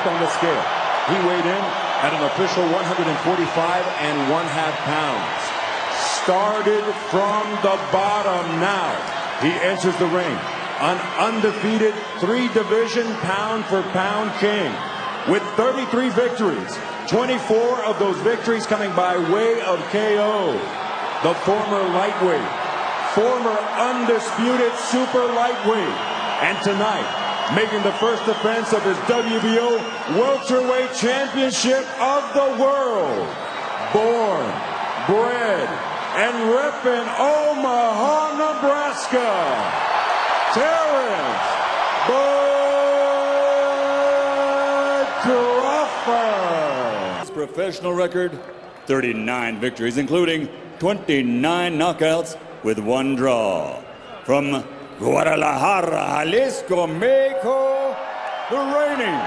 on the scale. He weighed in at an official 145.5 pounds. Started from the bottom now. He enters the ring, an undefeated three-division pound-for-pound king with 33 victories, 24 of those victories coming by way of KO. The former lightweight, former undisputed super lightweight, and tonight, making the first defense of his WBO welterweight championship of the world. Born, bred, and repping Omaha, Nebraska, Terence Crawford. His professional record, 39 victories, including 29 knockouts with 1 draw. From Guadalajara, Jalisco, Mexico, the reigning,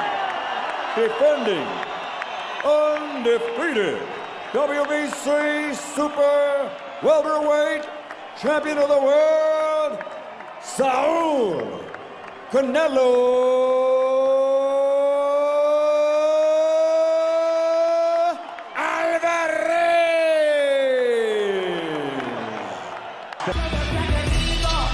defending, undefeated WBC Super Welterweight Champion of the World, Saúl Canelo Álvarez.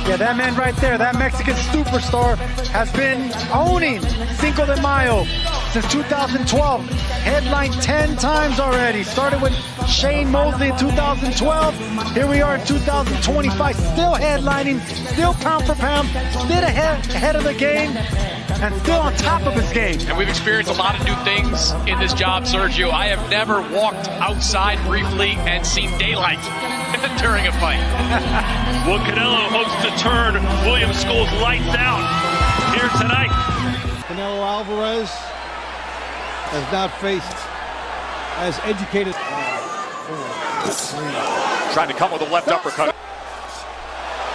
Yeah, that man right there, that Mexican superstar, has been owning Cinco de Mayo since 2012. Headlined 10 times already. Started with Shane Mosley in 2012. Here we are in 2025, still headlining, still pound for pound, still ahead of the game, and still on top of his game. And we've experienced a lot of new things in this job, Sergio. I have never walked outside briefly and seen daylight during a fight. Well, Canelo hopes to turn William School's lights out here tonight. Canelo Álvarez has not faced as educated. Trying to come with a left uppercut.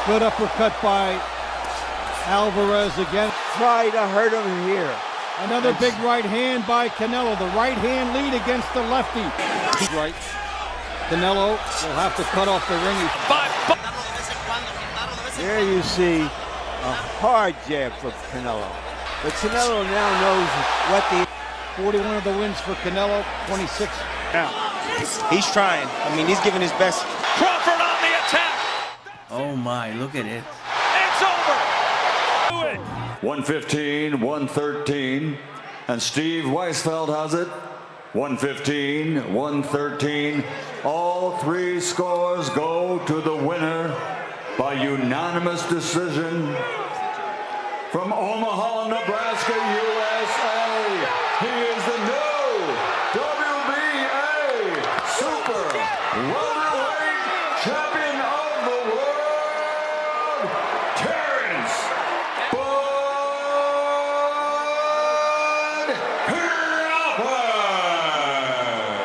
Good uppercut by Álvarez again. Try to hurt him here. Another big right hand by Canelo. The right hand lead against the lefty. Right. Canelo will have to cut off the ring. There you see a hard jab for Canelo. But Canelo now knows what the... 41 of the wins for Canelo, 26. Now, he's trying. I mean, he's giving his best. Crawford on the attack. Oh my, look at it. It's over. 115, 113, and Steve Weisfeld has it. 115, 113. All 3 scores go to the winner by unanimous decision from Omaha, Nebraska, USA. He is the new WBA Super Welterweight Champion of the World, Terence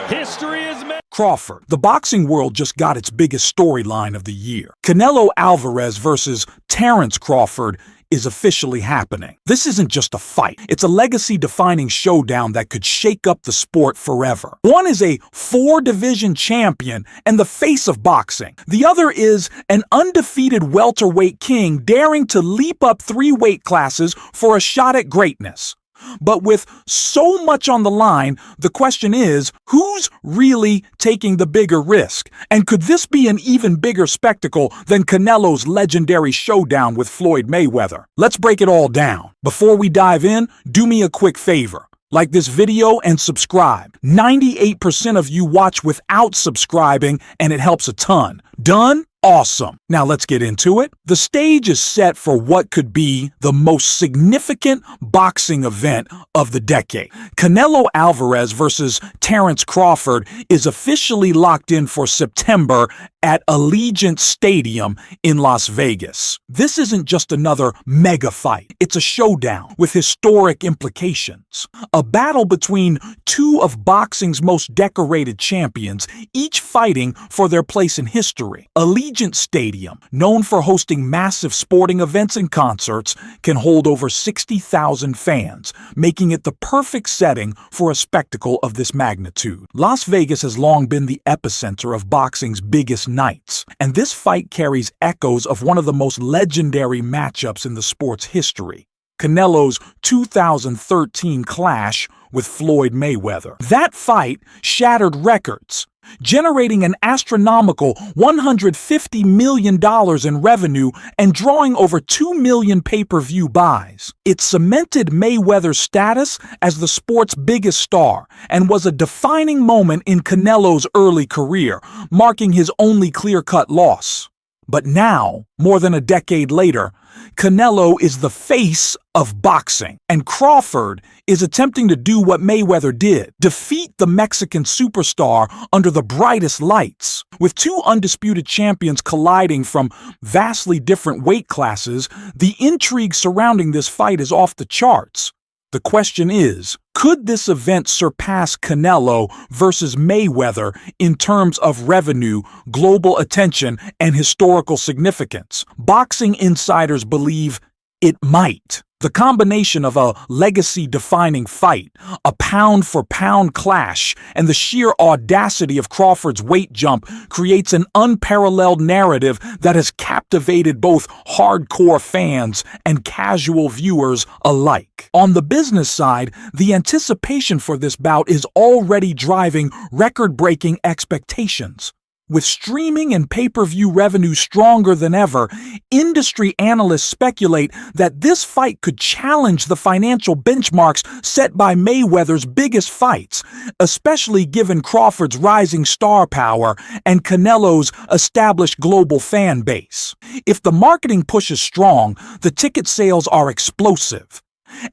Crawford. History is made. Crawford. The boxing world just got its biggest storyline of the year. Canelo Álvarez versus Terence Crawford is officially happening. This isn't just a fight. It's a legacy-defining showdown that could shake up the sport forever. One is a 4-division champion and the face of boxing. The other is an undefeated welterweight king daring to leap up 3 weight classes for a shot at greatness. But with so much on the line, the question is, who's really taking the bigger risk? And could this be an even bigger spectacle than Canelo's legendary showdown with Floyd Mayweather? Let's break it all down. Before we dive in, do me a quick favor. Like this video and subscribe. 98% of you watch without subscribing, and it helps a ton. Done? Awesome. Now let's get into it. The stage is set for what could be the most significant boxing event of the decade. Canelo Álvarez versus Terence Crawford is officially locked in for September at Allegiant Stadium in Las Vegas. This isn't just another mega fight. It's a showdown with historic implications. A battle between 2 of boxing's most decorated champions, each fighting for their place in history. Allegiant Stadium, known for hosting massive sporting events and concerts, can hold over 60,000 fans, making it the perfect setting for a spectacle of this magnitude. Las Vegas has long been the epicenter of boxing's biggest nights, and this fight carries echoes of one of the most legendary matchups in the sport's history. Canelo's 2013 clash with Floyd Mayweather. That fight shattered records, generating an astronomical $150 million in revenue and drawing over 2 million pay-per-view buys. It cemented Mayweather's status as the sport's biggest star and was a defining moment in Canelo's early career, marking his only clear-cut loss. But now, more than a decade later, Canelo is the face of boxing, and Crawford is attempting to do what Mayweather did, defeat the Mexican superstar under the brightest lights. With two undisputed champions colliding from vastly different weight classes, the intrigue surrounding this fight is off the charts. The question is, could this event surpass Canelo versus Mayweather in terms of revenue, global attention, and historical significance? Boxing insiders believe it might. The combination of a legacy-defining fight, a pound-for-pound clash, and the sheer audacity of Crawford's weight jump creates an unparalleled narrative that has captivated both hardcore fans and casual viewers alike. On the business side, the anticipation for this bout is already driving record-breaking expectations. With streaming and pay-per-view revenue stronger than ever, industry analysts speculate that this fight could challenge the financial benchmarks set by Mayweather's biggest fights, especially given Crawford's rising star power and Canelo's established global fan base. If the marketing push is strong, the ticket sales are explosive,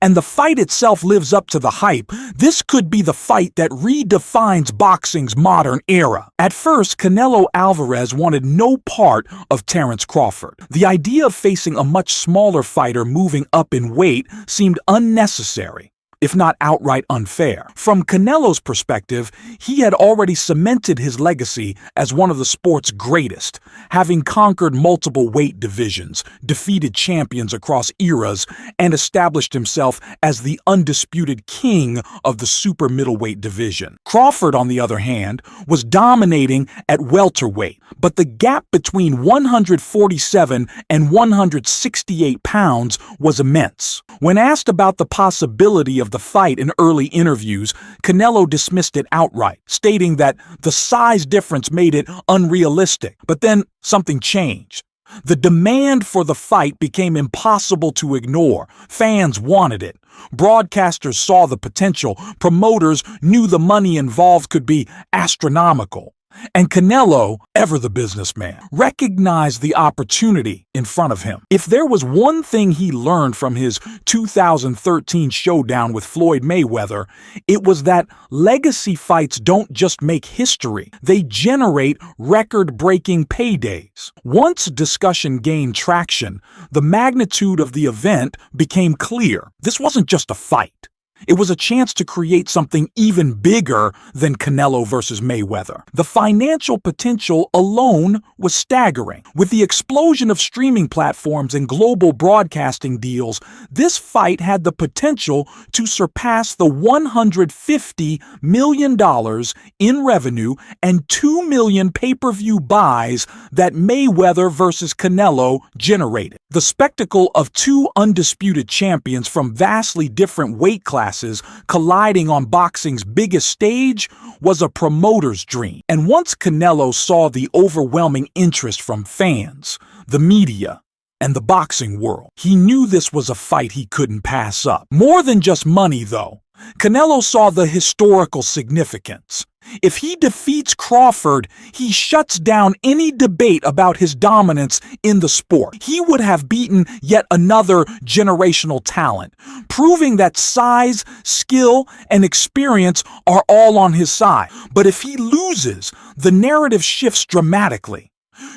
and the fight itself lives up to the hype, this could be the fight that redefines boxing's modern era. At first, Canelo Álvarez wanted no part of Terence Crawford. The idea of facing a much smaller fighter moving up in weight seemed unnecessary, if not outright unfair. From Canelo's perspective, he had already cemented his legacy as one of the sport's greatest, having conquered multiple weight divisions, defeated champions across eras, and established himself as the undisputed king of the super middleweight division. Crawford, on the other hand, was dominating at welterweight, but the gap between 147 and 168 pounds was immense. When asked about the possibility of the fight in early interviews, Canelo dismissed it outright, stating that the size difference made it unrealistic. But then something changed. The demand for the fight became impossible to ignore. Fans wanted it. Broadcasters saw the potential. Promoters knew the money involved could be astronomical. And Canelo, ever the businessman, recognized the opportunity in front of him. If there was one thing he learned from his 2013 showdown with Floyd Mayweather, it was that legacy fights don't just make history, they generate record-breaking paydays. Once discussion gained traction, the magnitude of the event became clear. This wasn't just a fight. It was a chance to create something even bigger than Canelo versus Mayweather. The financial potential alone was staggering. With the explosion of streaming platforms and global broadcasting deals, this fight had the potential to surpass the $150 million in revenue and 2 million pay-per-view buys that Mayweather versus Canelo generated. The spectacle of two undisputed champions from vastly different weight classes colliding on boxing's biggest stage was a promoter's dream. And once Canelo saw the overwhelming interest from fans, the media, and the boxing world, he knew this was a fight he couldn't pass up. More than just money, though, Canelo saw the historical significance. If he defeats Crawford, he shuts down any debate about his dominance in the sport. He would have beaten yet another generational talent, proving that size, skill, and experience are all on his side. But if he loses, the narrative shifts dramatically.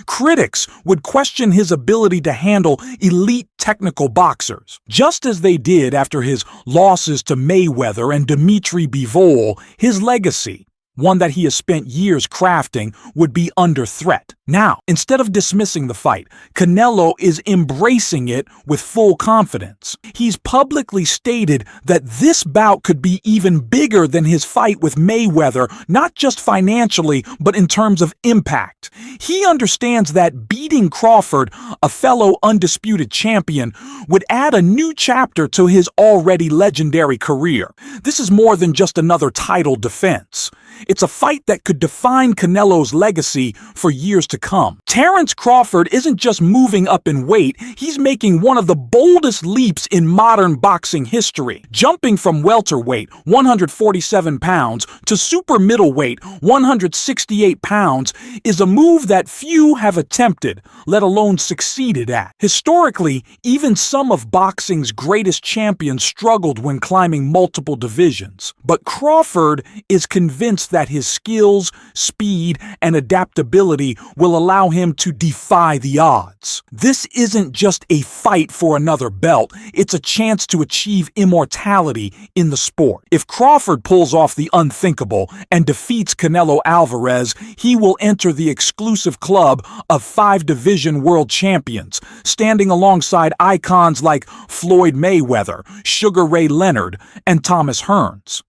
Critics would question his ability to handle elite technical boxers. Just as they did after his losses to Mayweather and Dimitri Bivol, his legacy, one that he has spent years crafting, would be under threat. Now, instead of dismissing the fight, Canelo is embracing it with full confidence. He's publicly stated that this bout could be even bigger than his fight with Mayweather, not just financially, but in terms of impact. He understands that beating Crawford, a fellow undisputed champion, would add a new chapter to his already legendary career. This is more than just another title defense. It's a fight that could define Canelo's legacy for years to come. Terence Crawford isn't just moving up in weight, he's making one of the boldest leaps in modern boxing history. Jumping from welterweight, 147 pounds, to super middleweight, 168 pounds, is a move that few have attempted, let alone succeeded at. Historically, even some of boxing's greatest champions struggled when climbing multiple divisions. But Crawford is convinced that his skills, speed, and adaptability will allow him to defy the odds. This isn't just a fight for another belt, it's a chance to achieve immortality in the sport. If Crawford pulls off the unthinkable and defeats Canelo Álvarez, he will enter the exclusive club of 5-division world champions, standing alongside icons like Floyd Mayweather, Sugar Ray Leonard, and Thomas Hearns.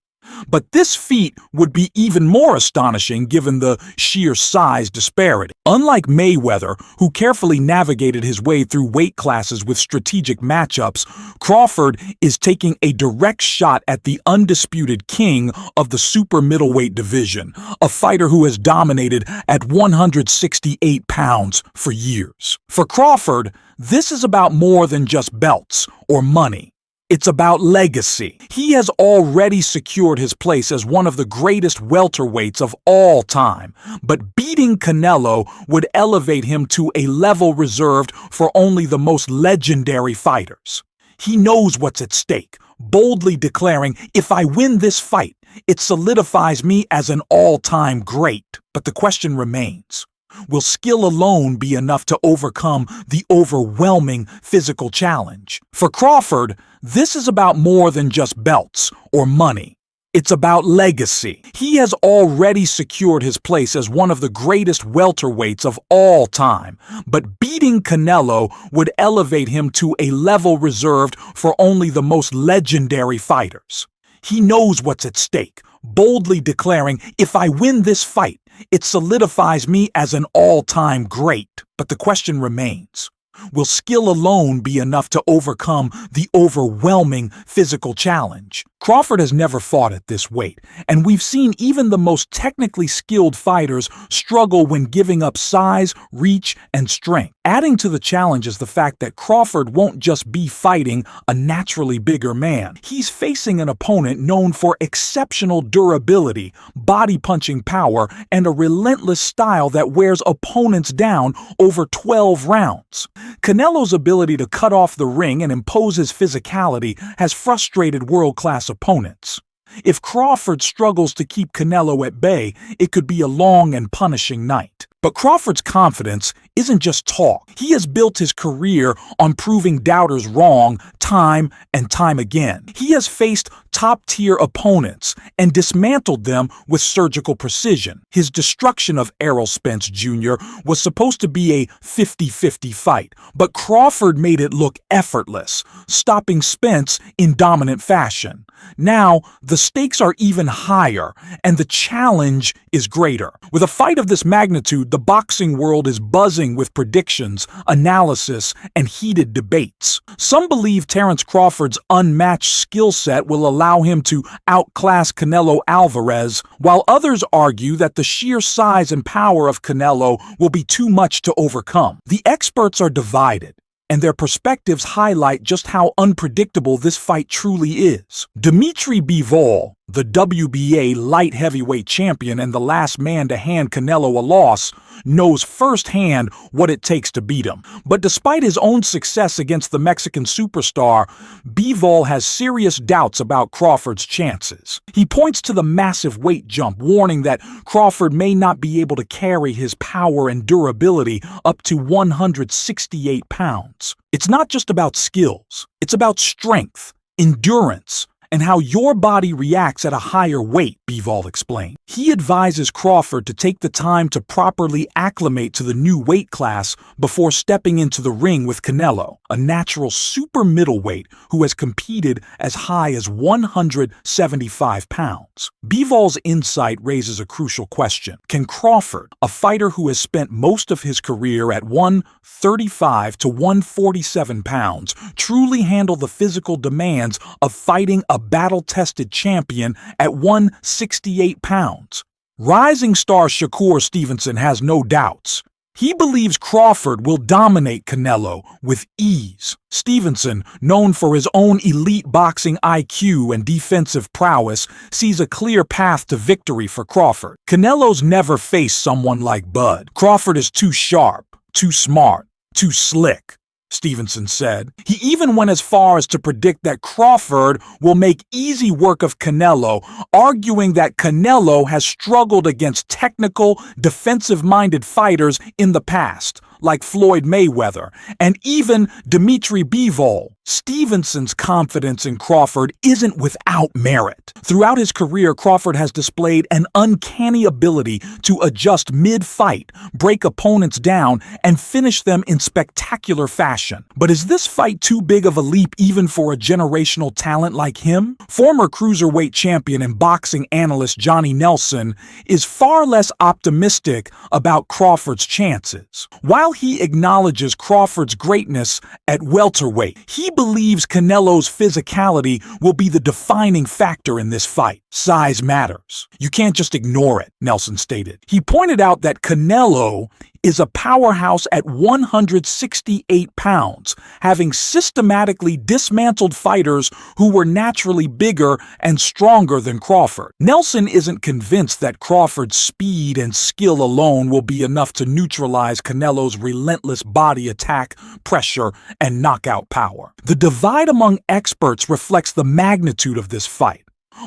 But this feat would be even more astonishing given the sheer size disparity. Unlike Mayweather, who carefully navigated his way through weight classes with strategic matchups, Crawford is taking a direct shot at the undisputed king of the super middleweight division, a fighter who has dominated at 168 pounds for years. For Crawford, this is about more than just belts or money. It's about legacy. He has already secured his place as one of the greatest welterweights of all time, but beating Canelo would elevate him to a level reserved for only the most legendary fighters. He knows what's at stake, boldly declaring, "If I win this fight, it solidifies me as an all-time great." But the question remains. Will skill alone be enough to overcome the overwhelming physical challenge? For Crawford, this is about more than just belts or money. It's about legacy. He has already secured his place as one of the greatest welterweights of all time, but beating Canelo would elevate him to a level reserved for only the most legendary fighters. He knows what's at stake, boldly declaring, "If I win this fight, it solidifies me as an all-time great." But the question remains. Will skill alone be enough to overcome the overwhelming physical challenge? Crawford has never fought at this weight, and we've seen even the most technically skilled fighters struggle when giving up size, reach, and strength. Adding to the challenge is the fact that Crawford won't just be fighting a naturally bigger man. He's facing an opponent known for exceptional durability, body-punching power, and a relentless style that wears opponents down over 12 rounds. Canelo's ability to cut off the ring and impose his physicality has frustrated world-class opponents. If Crawford struggles to keep Canelo at bay, it could be a long and punishing night. But Crawford's confidence isn't just talk. He has built his career on proving doubters wrong time and time again. He has faced top-tier opponents and dismantled them with surgical precision. His destruction of Errol Spence Jr. was supposed to be a 50-50 fight, but Crawford made it look effortless, stopping Spence in dominant fashion. Now, the stakes are even higher, and the challenge is greater. With a fight of this magnitude, the boxing world is buzzing with predictions, analysis, and heated debates. Some believe Terence Crawford's unmatched skill set will allow him to outclass Canelo Álvarez, while others argue that the sheer size and power of Canelo will be too much to overcome. The experts are divided, and their perspectives highlight just how unpredictable this fight truly is. Dimitri Bivol, the WBA light heavyweight champion and the last man to hand Canelo a loss, knows firsthand what it takes to beat him. But despite his own success against the Mexican superstar, Bivol has serious doubts about Crawford's chances. He points to the massive weight jump, warning that Crawford may not be able to carry his power and durability up to 168 pounds. It's not just about skills. It's about strength, endurance, and how your body reacts at a higher weight, Bivol explained. He advises Crawford to take the time to properly acclimate to the new weight class before stepping into the ring with Canelo, a natural super middleweight who has competed as high as 175 pounds. Bivol's insight raises a crucial question. Can Crawford, a fighter who has spent most of his career at 135 to 147 pounds, truly handle the physical demands of fighting a battle-tested champion at 168 pounds? Rising star Shakur Stevenson has no doubts. He believes Crawford will dominate Canelo with ease. Stevenson, known for his own elite boxing IQ and defensive prowess, sees a clear path to victory for Crawford. Canelo's never faced someone like Bud. Crawford is too sharp, too smart, too slick, Stevenson said. He even went as far as to predict that Crawford will make easy work of Canelo, arguing that Canelo has struggled against technical, defensive-minded fighters in the past, like Floyd Mayweather, and even Dimitri Bivol. Stevenson's confidence in Crawford isn't without merit. Throughout his career, Crawford has displayed an uncanny ability to adjust mid-fight, break opponents down, and finish them in spectacular fashion. But is this fight too big of a leap even for a generational talent like him? Former cruiserweight champion and boxing analyst Johnny Nelson is far less optimistic about Crawford's chances. While he acknowledges Crawford's greatness at welterweight, he believes Canelo's physicality will be the defining factor in this fight. Size matters. You can't just ignore it, Nelson stated. He pointed out that Canelo is a powerhouse at 168 pounds, having systematically dismantled fighters who were naturally bigger and stronger than Crawford. Nelson isn't convinced that Crawford's speed and skill alone will be enough to neutralize Canelo's relentless body attack, pressure, and knockout power. The divide among experts reflects the magnitude of this fight.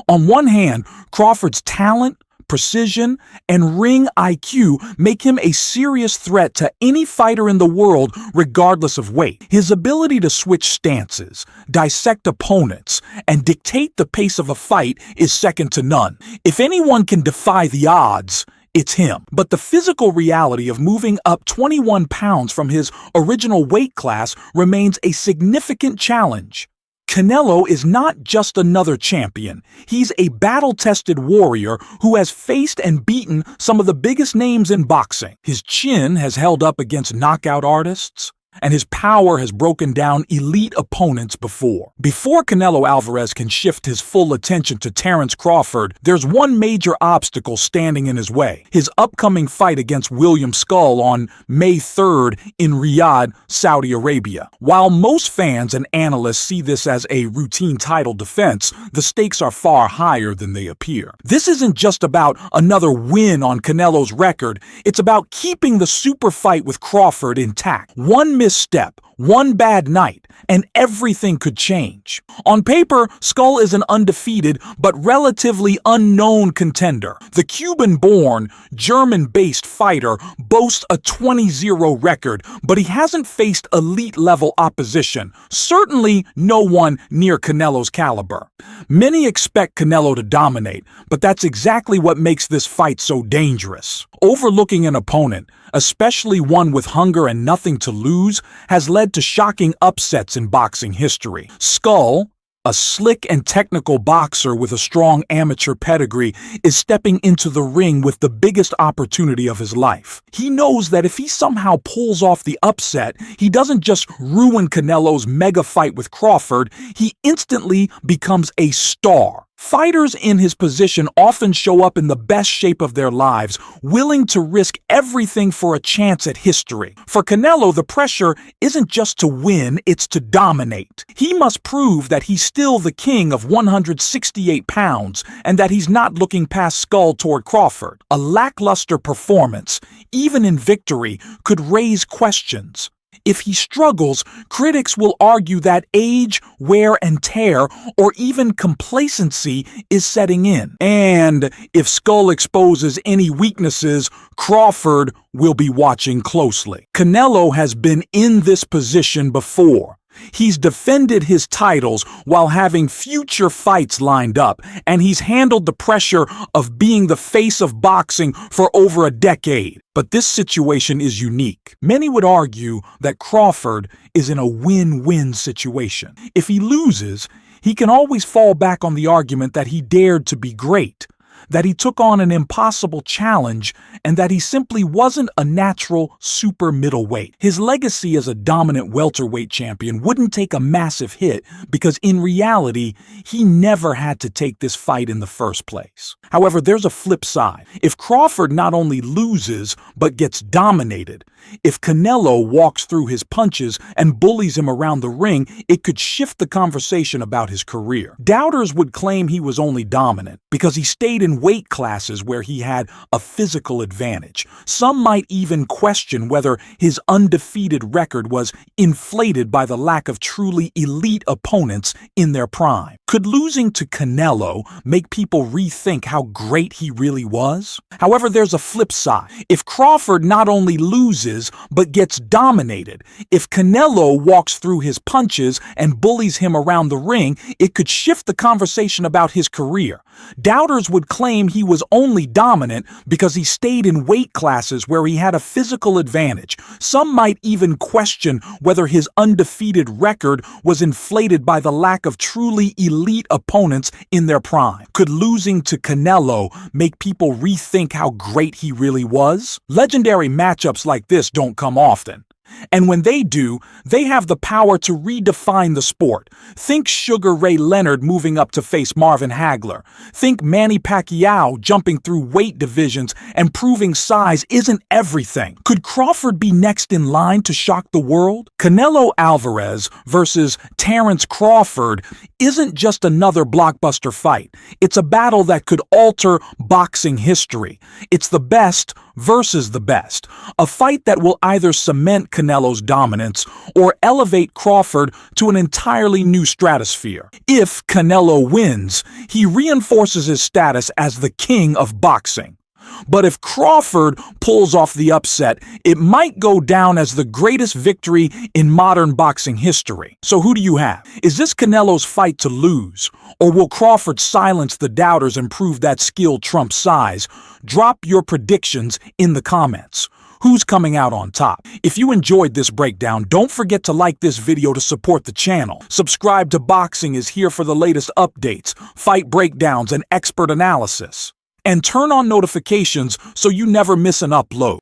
On one hand, Crawford's talent, precision, and ring IQ make him a serious threat to any fighter in the world regardless of weight. His ability to switch stances, dissect opponents, and dictate the pace of a fight is second to none. If anyone can defy the odds, it's him. But the physical reality of moving up 21 pounds from his original weight class remains a significant challenge. Canelo is not just another champion. He's a battle-tested warrior who has faced and beaten some of the biggest names in boxing. His chin has held up against knockout artists, and his power has broken down elite opponents before. Before Canelo Álvarez can shift his full attention to Terence Crawford, there's one major obstacle standing in his way: his upcoming fight against William Skull on May 3rd in Riyadh, Saudi Arabia. While most fans and analysts see this as a routine title defense, the stakes are far higher than they appear. This isn't just about another win on Canelo's record, it's about keeping the super fight with Crawford intact. One misstep, one bad night, and everything could change. On paper, Skull is an undefeated but relatively unknown contender. The Cuban-born, German-based fighter boasts a 20-0 record, but he hasn't faced elite-level opposition, certainly no one near Canelo's caliber. Many expect Canelo to dominate, but that's exactly what makes this fight so dangerous. Overlooking an opponent, especially one with hunger and nothing to lose, has led to shocking upsets in boxing history. Skull, a slick and technical boxer with a strong amateur pedigree, is stepping into the ring with the biggest opportunity of his life. He knows that if he somehow pulls off the upset, he doesn't just ruin Canelo's mega fight with Crawford, he instantly becomes a star. Fighters in his position often show up in the best shape of their lives, willing to risk everything for a chance at history. For Canelo, the pressure isn't just to win, it's to dominate. He must prove that he's still the king of 168 pounds and that he's not looking past Skull toward Crawford. A lackluster performance, even in victory, could raise questions. If he struggles, critics will argue that age, wear and tear, or even complacency is setting in. And if Skull exposes any weaknesses, Crawford will be watching closely. Canelo has been in this position before. He's defended his titles while having future fights lined up, and he's handled the pressure of being the face of boxing for over a decade. But this situation is unique. Many would argue that Crawford is in a win-win situation. If he loses, he can always fall back on the argument that he dared to be great, that he took on an impossible challenge, and that he simply wasn't a natural super middleweight. His legacy as a dominant welterweight champion wouldn't take a massive hit because in reality, he never had to take this fight in the first place. However, there's a flip side. If Crawford not only loses, but gets dominated, if Canelo walks through his punches and bullies him around the ring, it could shift the conversation about his career. Doubters would claim he was only dominant because he stayed in weight classes where he had a physical advantage. Some might even question whether his undefeated record was inflated by the lack of truly elite opponents in their prime. Could losing to Canelo make people rethink how great he really was? However, there's a flip side. If Crawford not only loses, but gets dominated, if Canelo walks through his punches and bullies him around the ring, it could shift the conversation about his career. Doubters would claim he was only dominant because he stayed in weight classes where he had a physical advantage. Some might even question whether his undefeated record was inflated by the lack of truly elite opponents in their prime. Could losing to Canelo make people rethink how great he really was? Legendary matchups like this don't come often. And when they do, they have the power to redefine the sport. Think Sugar Ray Leonard moving up to face Marvin Hagler. Think Manny Pacquiao jumping through weight divisions and proving size isn't everything. Could Crawford be next in line to shock the world? Canelo Álvarez versus Terence Crawford isn't just another blockbuster fight. It's a battle that could alter boxing history. It's the best versus the best. A fight that will either cement Canelo's dominance or elevate Crawford to an entirely new stratosphere. If Canelo wins, he reinforces his status as the king of boxing. But if Crawford pulls off the upset, it might go down as the greatest victory in modern boxing history. So who do you have? Is this Canelo's fight to lose? Or will Crawford silence the doubters and prove that skill trumps size? Drop your predictions in the comments. Who's coming out on top? If you enjoyed this breakdown, don't forget to like this video to support the channel. Subscribe to Boxing is here for the latest updates, fight breakdowns, and expert analysis. And turn on notifications so you never miss an upload.